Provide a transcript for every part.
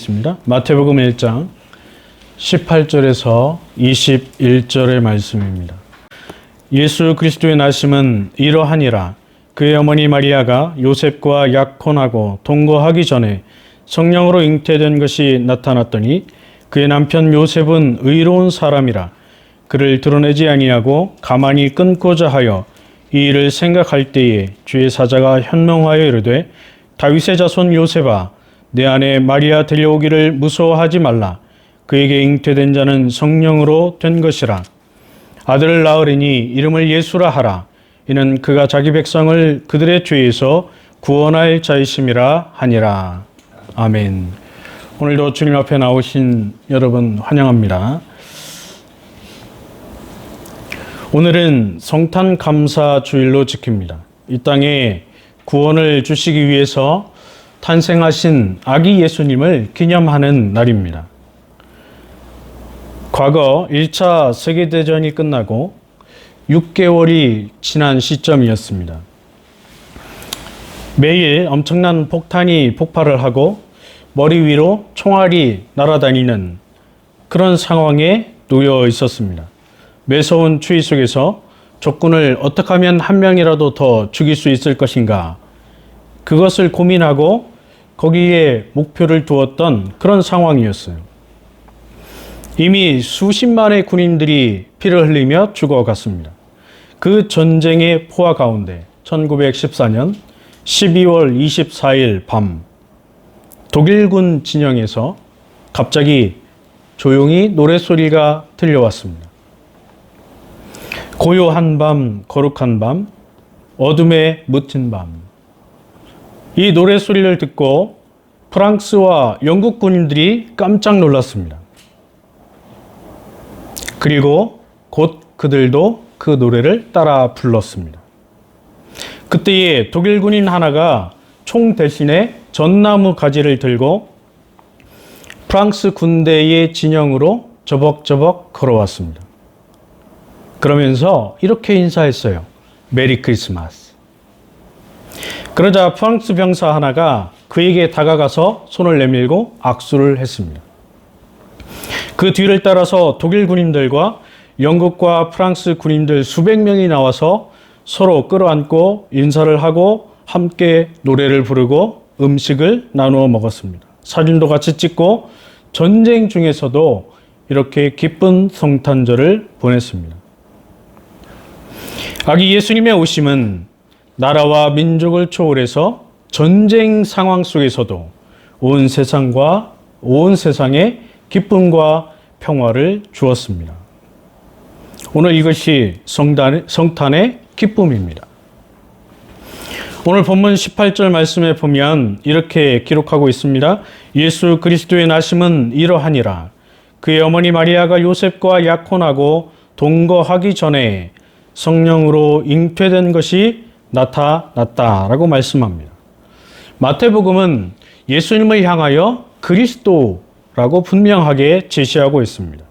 있습니다. 마태복음 1장 18절에서 21절의 말씀입니다. 예수 그리스도의 나심은 이러하니라. 그의 어머니 마리아가 요셉과 약혼하고 동거하기 전에 성령으로 잉태된 것이 나타났더니 그의 남편 요셉은 의로운 사람이라 그를 드러내지 아니하고 가만히 끊고자 하여 이 일을 생각할 때에 주의 사자가 현명하여 이르되 다윗의 자손 요셉아 내 아내 마리아 데려오기를 무서워하지 말라. 그에게 잉태된 자는 성령으로 된 것이라. 아들을 낳으리니 이름을 예수라 하라. 이는 그가 자기 백성을 그들의 죄에서 구원할 자이심이라 하니라. 아멘. 오늘도 주님 앞에 나오신 여러분 환영합니다. 오늘은 성탄 감사 주일로 지킵니다. 이 땅에 구원을 주시기 위해서 탄생하신 아기 예수님을 기념하는 날입니다. 과거 1차 세계대전이 끝나고 6개월이 지난 시점이었습니다. 매일 엄청난 폭탄이 폭발을 하고 머리 위로 총알이 날아다니는 그런 상황에 놓여 있었습니다. 매서운 추위 속에서 적군을 어떻게 하면 한 명이라도 더 죽일 수 있을 것인가, 그것을 고민하고 거기에 목표를 두었던 그런 상황이었어요. 이미 수십만의 군인들이 피를 흘리며 죽어갔습니다. 그 전쟁의 포화 가운데 1914년 12월 24일 밤 독일군 진영에서 갑자기 조용히 노랫소리가 들려왔습니다. 고요한 밤, 거룩한 밤, 어둠에 묻힌 밤. 이 노랫소리를 듣고 프랑스와 영국 군인들이 깜짝 놀랐습니다. 그리고 곧 그들도 그 노래를 따라 불렀습니다. 그때에 독일 군인 하나가 총 대신에 전나무 가지를 들고 프랑스 군대의 진영으로 저벅저벅 걸어왔습니다. 그러면서 이렇게 인사했어요. 메리 크리스마스. 그러자 프랑스 병사 하나가 그에게 다가가서 손을 내밀고 악수를 했습니다. 그 뒤를 따라서 독일 군인들과 영국과 프랑스 군인들 수백 명이 나와서 서로 끌어안고 인사를 하고 함께 노래를 부르고 음식을 나누어 먹었습니다. 사진도 같이 찍고 전쟁 중에서도 이렇게 기쁜 성탄절을 보냈습니다. 아기 예수님의 오심은 나라와 민족을 초월해서 전쟁 상황 속에서도 온 세상에 기쁨과 평화를 주었습니다. 오늘 이것이 성탄의 기쁨입니다. 오늘 본문 18절 말씀에 보면 이렇게 기록하고 있습니다. 예수 그리스도의 나심은 이러하니라. 그의 어머니 마리아가 요셉과 약혼하고 동거하기 전에 성령으로 잉태된 것이 나타났다라고 말씀합니다. 마태복음은 예수님을 향하여 그리스도라고 분명하게 제시하고 있습니다.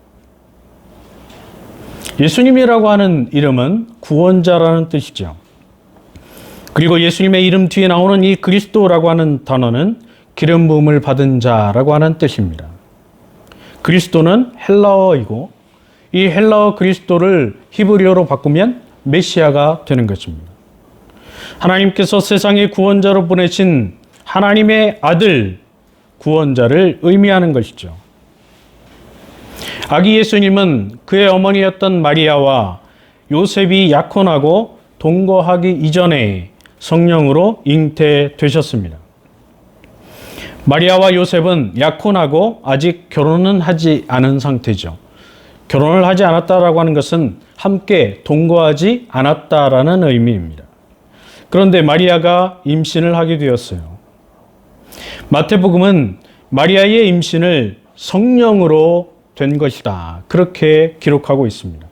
예수님이라고 하는 이름은 구원자라는 뜻이죠. 그리고 예수님의 이름 뒤에 나오는 이 그리스도라고 하는 단어는 기름 부음을 받은 자라고 하는 뜻입니다. 그리스도는 헬라어이고 이 헬라어 그리스도를 히브리어로 바꾸면 메시아가 되는 것입니다. 하나님께서 세상의 구원자로 보내신 하나님의 아들 구원자를 의미하는 것이죠. 아기 예수님은 그의 어머니였던 마리아와 요셉이 약혼하고 동거하기 이전에 성령으로 잉태되셨습니다. 마리아와 요셉은 약혼하고 아직 결혼은 하지 않은 상태죠. 결혼을 하지 않았다라고 하는 것은 함께 동거하지 않았다라는 의미입니다. 그런데 마리아가 임신을 하게 되었어요. 마태복음은 마리아의 임신을 성령으로 된 것이다, 그렇게 기록하고 있습니다.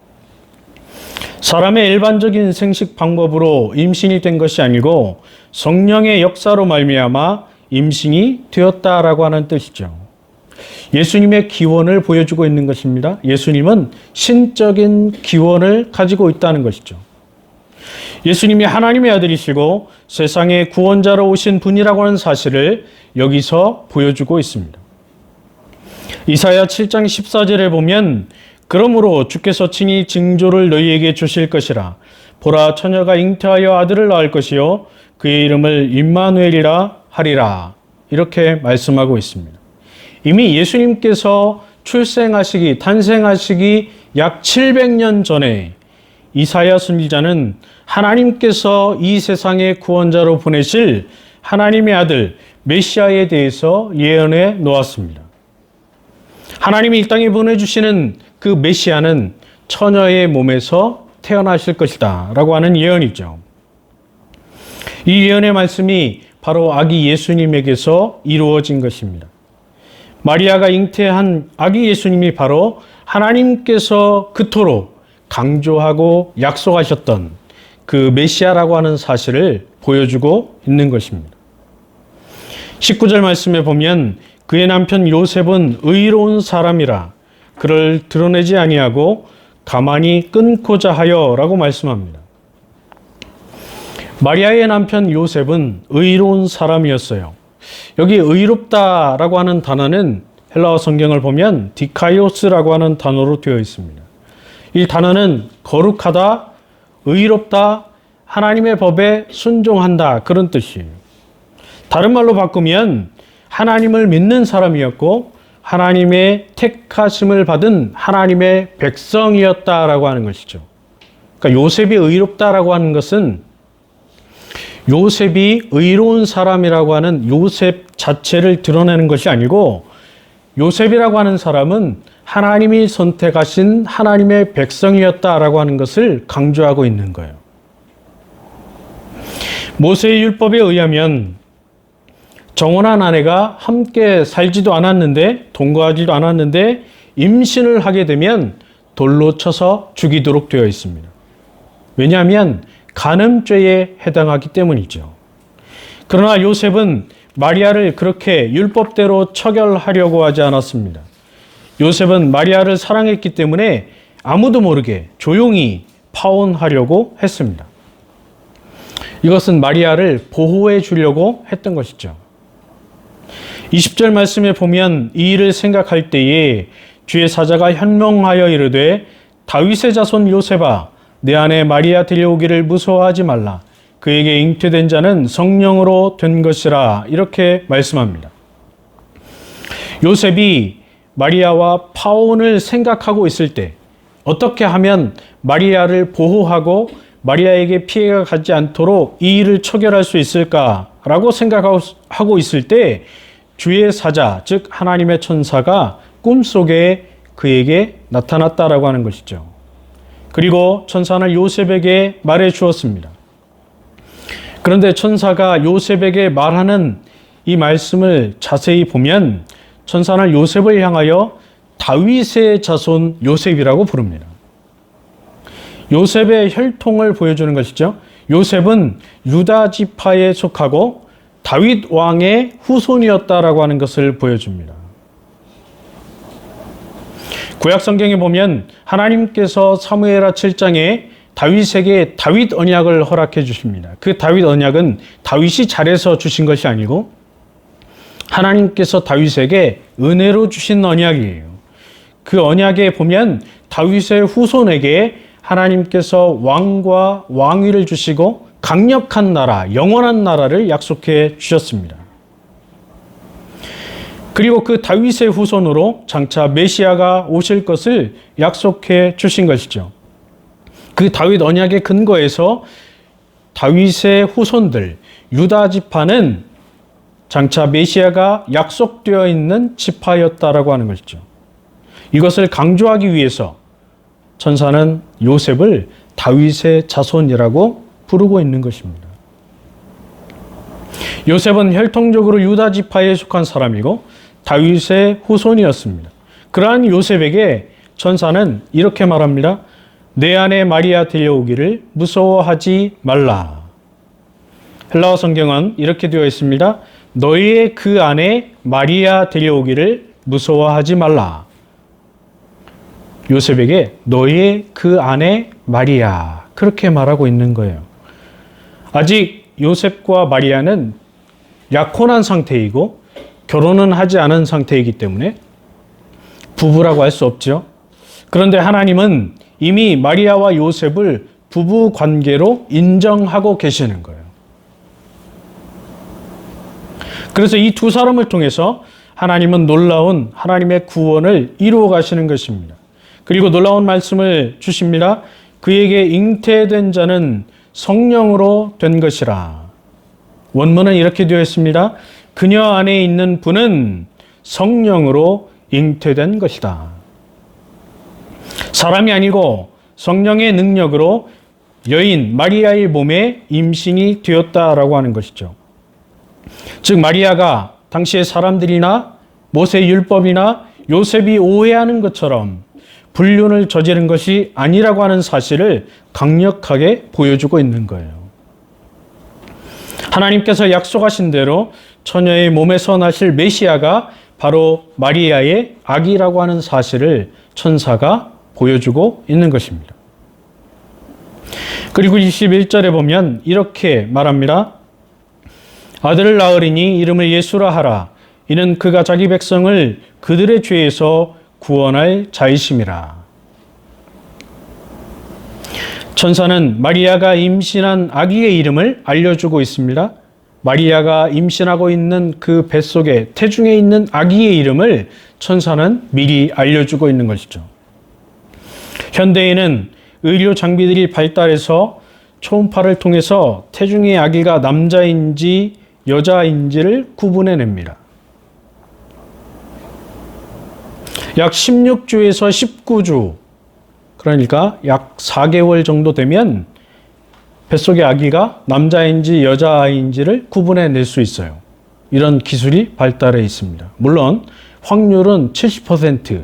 사람의 일반적인 생식 방법으로 임신이 된 것이 아니고 성령의 역사로 말미암아 임신이 되었다라고 하는 뜻이죠. 예수님의 기원을 보여주고 있는 것입니다. 예수님은 신적인 기원을 가지고 있다는 것이죠. 예수님이 하나님의 아들이시고 세상의 구원자로 오신 분이라고 하는 사실을 여기서 보여주고 있습니다. 이사야 7장 14절에 보면 그러므로 주께서 친히 징조를 너희에게 주실 것이라. 보라, 처녀가 잉태하여 아들을 낳을 것이요 그의 이름을 임마누엘이라 하리라. 이렇게 말씀하고 있습니다. 이미 예수님께서 탄생하시기 약 700년 전에 이사야 선지자는 하나님께서 이 세상의 구원자로 보내실 하나님의 아들 메시아에 대해서 예언해 놓았습니다. 하나님이 이 땅에 보내주시는 그 메시아는 처녀의 몸에서 태어나실 것이다 라고 하는 예언이죠. 이 예언의 말씀이 바로 아기 예수님에게서 이루어진 것입니다. 마리아가 잉태한 아기 예수님이 바로 하나님께서 그토록 강조하고 약속하셨던 그 메시아라고 하는 사실을 보여주고 있는 것입니다. 19절 말씀에 보면 그의 남편 요셉은 의로운 사람이라 그를 드러내지 아니하고 가만히 끊고자 하여 라고 말씀합니다. 마리아의 남편 요셉은 의로운 사람이었어요. 여기 의롭다라고 하는 단어는 헬라어 성경을 보면 디카이오스라고 하는 단어로 되어 있습니다. 이 단어는 거룩하다, 의롭다, 하나님의 법에 순종한다 그런 뜻이에요. 다른 말로 바꾸면 하나님을 믿는 사람이었고 하나님의 택하심을 받은 하나님의 백성이었다라고 하는 것이죠. 그러니까 요셉이 의롭다라고 하는 것은 요셉이 의로운 사람이라고 하는 요셉 자체를 드러내는 것이 아니고 요셉이라고 하는 사람은 하나님이 선택하신 하나님의 백성이었다라고 하는 것을 강조하고 있는 거예요. 모세의 율법에 의하면 정혼한 아내가 함께 살지도 않았는데 동거하지도 않았는데 임신을 하게 되면 돌로 쳐서 죽이도록 되어 있습니다. 왜냐하면 간음죄에 해당하기 때문이죠. 그러나 요셉은 마리아를 그렇게 율법대로 처결하려고 하지 않았습니다. 요셉은 마리아를 사랑했기 때문에 아무도 모르게 조용히 파혼하려고 했습니다. 이것은 마리아를 보호해 주려고 했던 것이죠. 20절 말씀에 보면 이 일을 생각할 때에 주의 사자가 현명하여 이르되 다윗의 자손 요셉아 내 아내 마리아 데려오기를 무서워하지 말라. 그에게 잉태된 자는 성령으로 된 것이라. 이렇게 말씀합니다. 요셉이 마리아와 파혼을 생각하고 있을 때 어떻게 하면 마리아를 보호하고 마리아에게 피해가 가지 않도록 이 일을 처결할 수 있을까라고 생각하고 있을 때 주의 사자, 즉 하나님의 천사가 꿈속에 그에게 나타났다라고 하는 것이죠. 그리고 천사는 요셉에게 말해 주었습니다. 그런데 천사가 요셉에게 말하는 이 말씀을 자세히 보면 천사는 요셉을 향하여 다윗의 자손 요셉이라고 부릅니다. 요셉의 혈통을 보여주는 것이죠. 요셉은 유다 지파에 속하고 다윗 왕의 후손이었다라고 하는 것을 보여줍니다. 구약 성경에 보면 하나님께서 사무엘하 7장에 다윗에게 다윗 언약을 허락해 주십니다. 그 다윗 언약은 다윗이 잘해서 주신 것이 아니고 하나님께서 다윗에게 은혜로 주신 언약이에요. 그 언약에 보면 다윗의 후손에게 하나님께서 왕과 왕위를 주시고 강력한 나라, 영원한 나라를 약속해 주셨습니다. 그리고 그 다윗의 후손으로 장차 메시아가 오실 것을 약속해 주신 것이죠. 그 다윗 언약의 근거에서 다윗의 후손들, 유다 지파는 장차 메시아가 약속되어 있는 지파였다라고 하는 것이죠. 이것을 강조하기 위해서 천사는 요셉을 다윗의 자손이라고 부르고 있는 것입니다. 요셉은 혈통적으로 유다 지파에 속한 사람이고 다윗의 후손이었습니다. 그러한 요셉에게 천사는 이렇게 말합니다. 내 아내 마리아 데려오기를 무서워하지 말라. 헬라어 성경은 이렇게 되어 있습니다. 너희의 그 아내 마리아 데려오기를 무서워하지 말라. 요셉에게 너희의 그 아내 마리아 그렇게 말하고 있는 거예요. 아직 요셉과 마리아는 약혼한 상태이고 결혼은 하지 않은 상태이기 때문에 부부라고 할 수 없죠. 그런데 하나님은 이미 마리아와 요셉을 부부 관계로 인정하고 계시는 거예요. 그래서 이 두 사람을 통해서 하나님은 놀라운 하나님의 구원을 이루어 가시는 것입니다. 그리고 놀라운 말씀을 주십니다. 그에게 잉태된 자는 성령으로 된 것이라. 원문은 이렇게 되어 있습니다. 그녀 안에 있는 분은 성령으로 잉태된 것이다. 사람이 아니고 성령의 능력으로 여인 마리아의 몸에 임신이 되었다라고 하는 것이죠. 즉 마리아가 당시의 사람들이나 모세 율법이나 요셉이 오해하는 것처럼 불륜을 저지른 것이 아니라고 하는 사실을 강력하게 보여주고 있는 거예요. 하나님께서 약속하신 대로 처녀의 몸에서 나실 메시아가 바로 마리아의 아기라고 하는 사실을 천사가 보여주고 있는 것입니다. 그리고 21절에 보면 이렇게 말합니다. 아들을 낳으리니 이름을 예수라 하라. 이는 그가 자기 백성을 그들의 죄에서 구원할 자이심이라. 천사는 마리아가 임신한 아기의 이름을 알려주고 있습니다. 마리아가 임신하고 있는 그 뱃속에 태중에 있는 아기의 이름을 천사는 미리 알려주고 있는 것이죠. 현대에는 의료 장비들이 발달해서 초음파를 통해서 태중의 아기가 남자인지 여자인지를 구분해냅니다. 약 16주에서 19주, 그러니까 약 4개월 정도 되면 뱃속의 아기가 남자인지 여자아이인지를 구분해낼 수 있어요. 이런 기술이 발달해 있습니다. 물론 확률은 70%.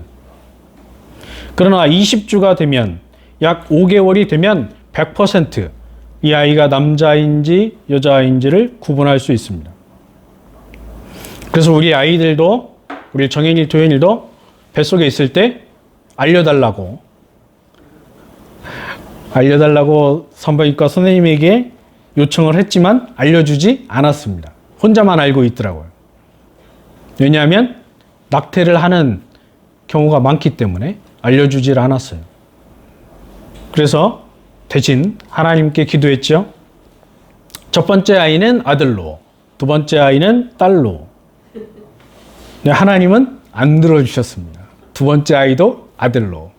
그러나 20주가 되면 약 5개월이 되면 100% 이 아이가 남자인지 여자아이인지를 구분할 수 있습니다. 그래서 우리 아이들도 우리 정현일, 도현일도 뱃속에 있을 때 알려달라고 산부인과 선생님에게 요청을 했지만 알려주지 않았습니다. 혼자만 알고 있더라고요. 왜냐하면 낙태를 하는 경우가 많기 때문에 알려주질 않았어요. 그래서 대신 하나님께 기도했죠. 첫 번째 아이는 아들로, 두 번째 아이는 딸로. 하나님은 안 들어주셨습니다. 두 번째 아이도 아들로.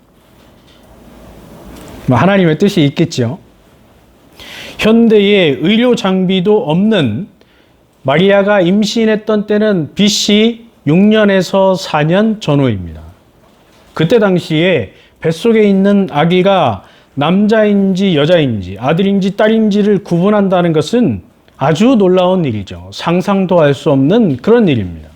하나님의 뜻이 있겠죠. 현대에 의료 장비도 없는 마리아가 임신했던 때는 BC 6년에서 4년 전후입니다. 그때 당시에 뱃속에 있는 아기가 남자인지 여자인지 아들인지 딸인지를 구분한다는 것은 아주 놀라운 일이죠. 상상도 할 수 없는 그런 일입니다.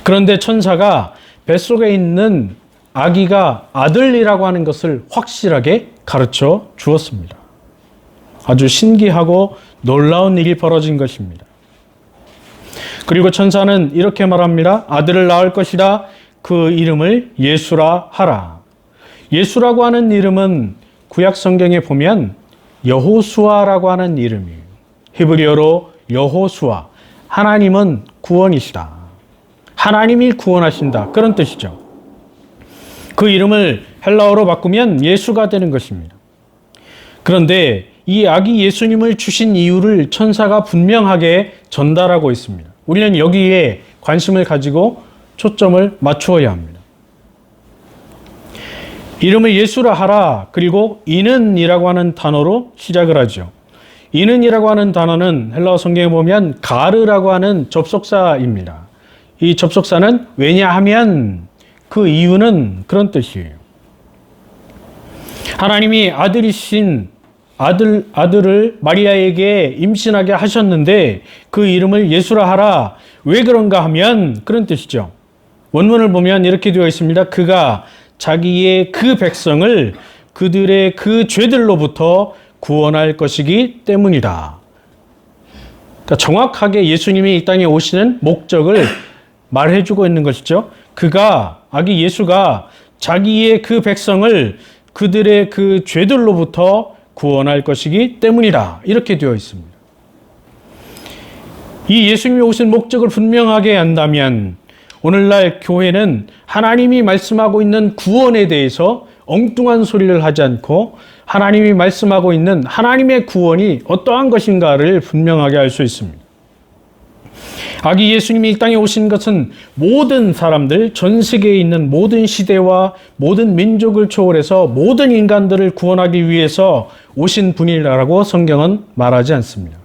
그런데 천사가 뱃속에 있는 아기가 아들이라고 하는 것을 확실하게 가르쳐 주었습니다. 아주 신기하고 놀라운 일이 벌어진 것입니다. 그리고 천사는 이렇게 말합니다. 아들을 낳을 것이라 그 이름을 예수라 하라. 예수라고 하는 이름은 구약 성경에 보면 여호수아라고 하는 이름이에요. 히브리어로 여호수아. 하나님은 구원이시다. 하나님이 구원하신다. 그런 뜻이죠. 그 이름을 헬라어로 바꾸면 예수가 되는 것입니다. 그런데 이 아기 예수님을 주신 이유를 천사가 분명하게 전달하고 있습니다. 우리는 여기에 관심을 가지고 초점을 맞추어야 합니다. 이름을 예수라 하라. 그리고 이는이라고 하는 단어로 시작을 하죠. 이는이라고 하는 단어는 헬라어 성경에 보면 가르라고 하는 접속사입니다. 이 접속사는 왜냐하면 그 이유는 그런 뜻이에요. 하나님이 아들을 마리아에게 임신하게 하셨는데 그 이름을 예수라 하라. 왜 그런가 하면 그런 뜻이죠. 원문을 보면 이렇게 되어 있습니다. 그가 자기의 그 백성을 그들의 그 죄들로부터 구원할 것이기 때문이다. 그러니까 정확하게 예수님이 이 땅에 오시는 목적을 말해주고 있는 것이죠. 아기 예수가 자기의 그 백성을 그들의 그 죄들로부터 구원할 것이기 때문이다. 이렇게 되어 있습니다. 이 예수님이 오신 목적을 분명하게 한다면 오늘날 교회는 하나님이 말씀하고 있는 구원에 대해서 엉뚱한 소리를 하지 않고 하나님이 말씀하고 있는 하나님의 구원이 어떠한 것인가를 분명하게 알 수 있습니다. 아기 예수님이 이 땅에 오신 것은 모든 사람들, 전 세계에 있는 모든 시대와 모든 민족을 초월해서 모든 인간들을 구원하기 위해서 오신 분이라고 성경은 말하지 않습니다.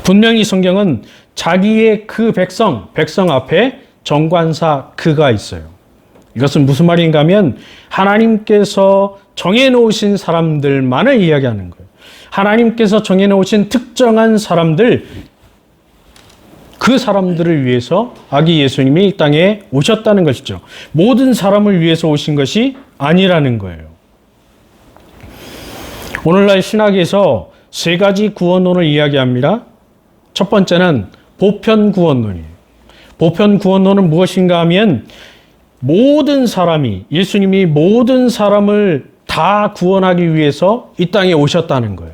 분명히 성경은 자기의 그 백성 앞에 정관사 그가 있어요. 이것은 무슨 말인가 하면 하나님께서 정해놓으신 사람들만을 이야기하는 거예요. 하나님께서 정해놓으신 특정한 사람들, 그 사람들을 위해서 아기 예수님이 이 땅에 오셨다는 것이죠. 모든 사람을 위해서 오신 것이 아니라는 거예요. 오늘날 신학에서 세 가지 구원론을 이야기합니다. 첫 번째는 보편 구원론이에요. 보편 구원론은 무엇인가 하면 모든 사람이, 예수님이 모든 사람을 다 구원하기 위해서 이 땅에 오셨다는 거예요.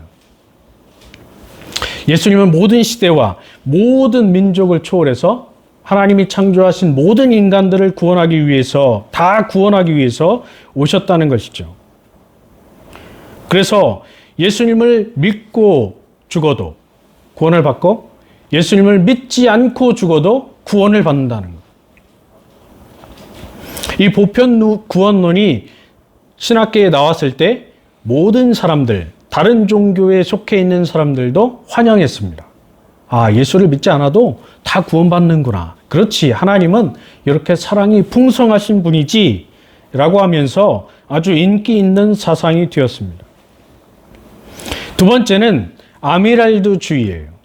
예수님은 모든 시대와 모든 민족을 초월해서 하나님이 창조하신 모든 인간들을 구원하기 위해서, 다 구원하기 위해서 오셨다는 것이죠. 그래서 예수님을 믿고 죽어도 구원을 받고 예수님을 믿지 않고 죽어도 구원을 받는다는 것. 이 보편 구원론이 신학계에 나왔을 때 모든 사람들, 다른 종교에 속해 있는 사람들도 환영했습니다. 아, 예수를 믿지 않아도 다 구원받는구나. 그렇지, 하나님은 이렇게 사랑이 풍성하신 분이지 라고 하면서 아주 인기 있는 사상이 되었습니다. 두 번째는 아미랄드주의예요.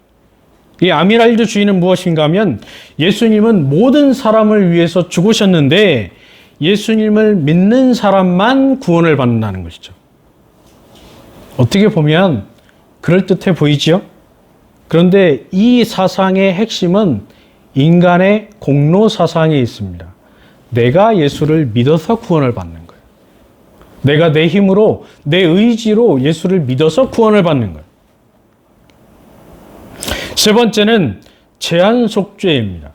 이 아미랄드주의는 무엇인가 하면 예수님은 모든 사람을 위해서 죽으셨는데 예수님을 믿는 사람만 구원을 받는다는 것이죠. 어떻게 보면 그럴듯해 보이지요? 그런데 이 사상의 핵심은 인간의 공로 사상에 있습니다. 내가 예수를 믿어서 구원을 받는 거예요. 내가 내 힘으로, 내 의지로 예수를 믿어서 구원을 받는 거예요. 세 번째는 제한속죄입니다.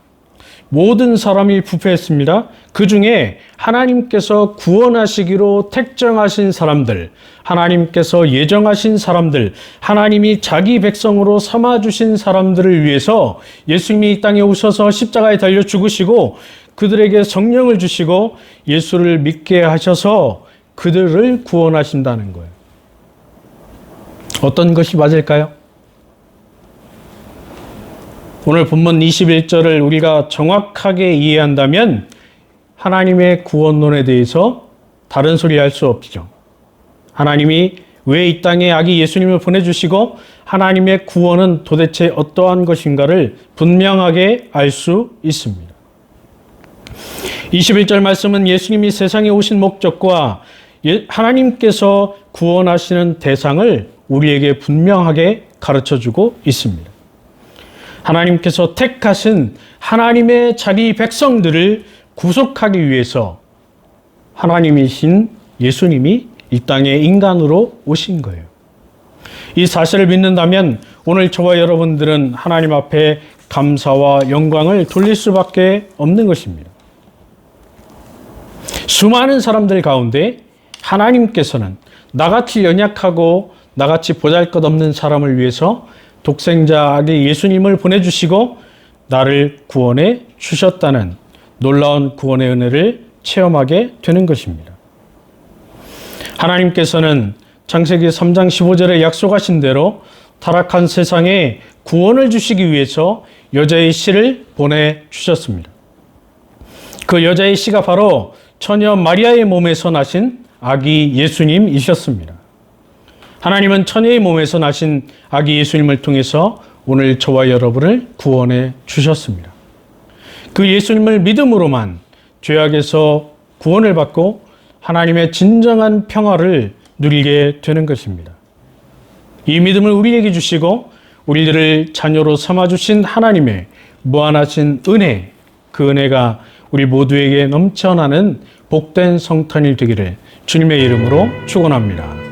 모든 사람이 부패했습니다. 그 중에 하나님께서 구원하시기로 택정하신 사람들, 하나님께서 예정하신 사람들, 하나님이 자기 백성으로 삼아주신 사람들을 위해서 예수님이 이 땅에 오셔서 십자가에 달려 죽으시고 그들에게 성령을 주시고 예수를 믿게 하셔서 그들을 구원하신다는 거예요. 어떤 것이 맞을까요? 오늘 본문 21절을 우리가 정확하게 이해한다면 하나님의 구원론에 대해서 다른 소리 할 수 없죠. 하나님이 왜 이 땅에 아기 예수님을 보내주시고 하나님의 구원은 도대체 어떠한 것인가를 분명하게 알 수 있습니다. 21절 말씀은 예수님이 세상에 오신 목적과 하나님께서 구원하시는 대상을 우리에게 분명하게 가르쳐주고 있습니다. 하나님께서 택하신 하나님의 자기 백성들을 구속하기 위해서 하나님이신 예수님이 이 땅에 인간으로 오신 거예요. 이 사실을 믿는다면 오늘 저와 여러분들은 하나님 앞에 감사와 영광을 돌릴 수밖에 없는 것입니다. 수많은 사람들 가운데 하나님께서는 나같이 연약하고 나같이 보잘것없는 사람을 위해서 독생자 아기 예수님을 보내주시고 나를 구원해 주셨다는 놀라운 구원의 은혜를 체험하게 되는 것입니다. 하나님께서는 창세기 3장 15절에 약속하신 대로 타락한 세상에 구원을 주시기 위해서 여자의 씨를 보내주셨습니다. 그 여자의 씨가 바로 처녀 마리아의 몸에서 나신 아기 예수님이셨습니다. 하나님은 처녀의 몸에서 나신 아기 예수님을 통해서 오늘 저와 여러분을 구원해 주셨습니다. 그 예수님을 믿음으로만 죄악에서 구원을 받고 하나님의 진정한 평화를 누리게 되는 것입니다. 이 믿음을 우리에게 주시고 우리들을 자녀로 삼아주신 하나님의 무한하신 은혜, 그 은혜가 우리 모두에게 넘쳐나는 복된 성탄일 되기를 주님의 이름으로 축원합니다.